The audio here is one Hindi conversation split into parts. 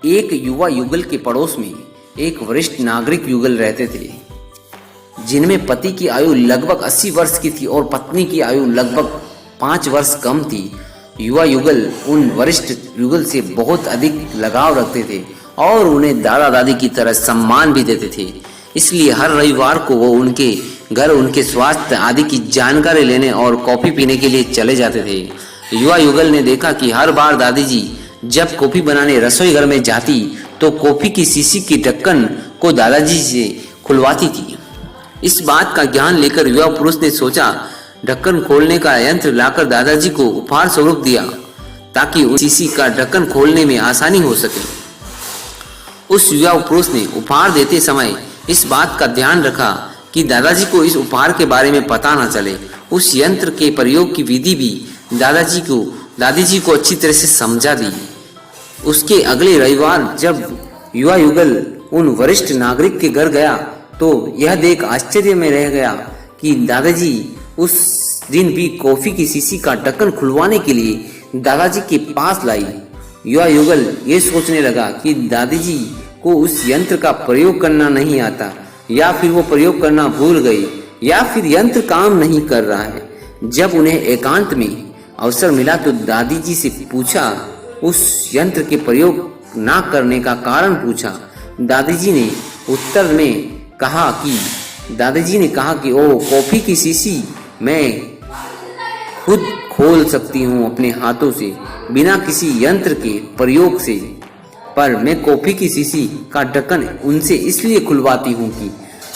एक युवा युगल के पड़ोस में एक वरिष्ठ नागरिक युगल रहते थे, जिनमें पति की आयु लगभग 80 वर्ष की थी और पत्नी की आयु लगभग 5 वर्ष कम थी। युवा युगल उन वरिष्ठ युगल से बहुत अधिक लगाव रखते थे और उन्हें दादा दादी की तरह सम्मान भी देते थे। इसलिए हर रविवार को वो उनके घर उनके स्वास्थ्य आदि की जानकारी लेने और कॉफी पीने के लिए चले जाते थे। युवा युगल ने देखा कि हर बार दादी जी जब कॉफी बनाने रसोई घर में जाती तो कॉफी की शीशी की ढक्कन को दादाजी से खुलवाती थी। इस बात का ज्ञान लेकर युवा पुरुष ने सोचा ढक्कन खोलने का यंत्र लाकर दादाजी को उपहार स्वरूप दिया, ताकि उस शीशी का ढक्कन खोलने में आसानी हो सके। उस युवा पुरुष ने उपहार देते समय इस बात का ध्यान रखा कि दादाजी को इस उपहार के बारे में पता न चले। उस यंत्र के प्रयोग की विधि भी दादी जी को अच्छी तरह से समझा दी। उसके अगले रविवार जब युवा युगल उन वरिष्ठ नागरिक के घर गया तो यह देख आश्चर्य में रह गया कि दादाजी उस दिन भी कॉफी की शीशी का ढक्कन खुलवाने के लिए दादाजी के पास लाई। युवा युगल ये सोचने लगा कि दादाजी को उस यंत्र का प्रयोग करना नहीं आता, या फिर वो प्रयोग करना भूल गई, या फिर यंत्र काम नहीं कर रहा है। जब उन्हें एकांत में अवसर मिला तो दादी जी से पूछा, उस यंत्र के प्रयोग ना करने का कारण पूछा। दादाजी ने उत्तर में कहा कि ओ कॉफी की शीशी मैं खुद खोल सकती हूँ अपने हाथों से बिना किसी यंत्र के प्रयोग से, पर मैं कॉफी की शीशी का ढक्कन उनसे इसलिए खुलवाती हूँ कि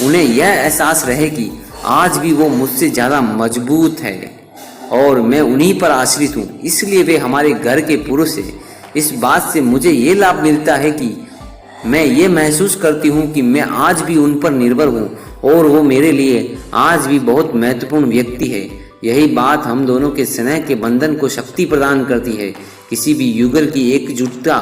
उन्हें यह एहसास रहे कि आज भी वो मुझसे ज़्यादा मजबूत है और मैं उन्हीं पर आश्रित हूँ, इसलिए वे हमारे घर के पुरुष हैं। इस बात से मुझे ये लाभ मिलता है कि मैं ये महसूस करती हूँ कि मैं आज भी उन पर निर्भर हूँ और वो मेरे लिए आज भी बहुत महत्वपूर्ण व्यक्ति है। यही बात हम दोनों के स्नेह के बंधन को शक्ति प्रदान करती है। किसी भी युगल की एकजुटता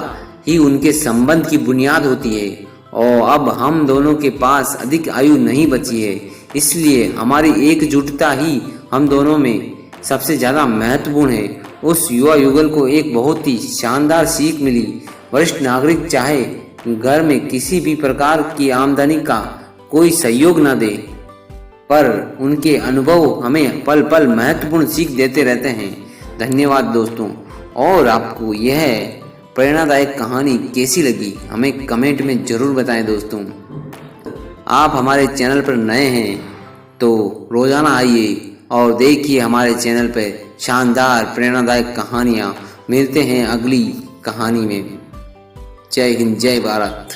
ही उनके संबंध की बुनियाद होती है और अब हम दोनों के पास अधिक आयु नहीं बची है, इसलिए हमारी एकजुटता ही हम दोनों में सबसे ज़्यादा महत्वपूर्ण है। उस युवा युगल को एक बहुत ही शानदार सीख मिली। वरिष्ठ नागरिक चाहे घर में किसी भी प्रकार की आमदनी का कोई सहयोग न दे, पर उनके अनुभव हमें पल पल महत्वपूर्ण सीख देते रहते हैं। धन्यवाद दोस्तों। और आपको यह प्रेरणादायक कहानी कैसी लगी हमें कमेंट में ज़रूर बताएं दोस्तों। आप हमारे चैनल पर नए हैं तो रोज़ाना आइए और देखिए हमारे चैनल पर शानदार प्रेरणादायक कहानियाँ। मिलते हैं अगली कहानी में। जय हिंद, जय भारत।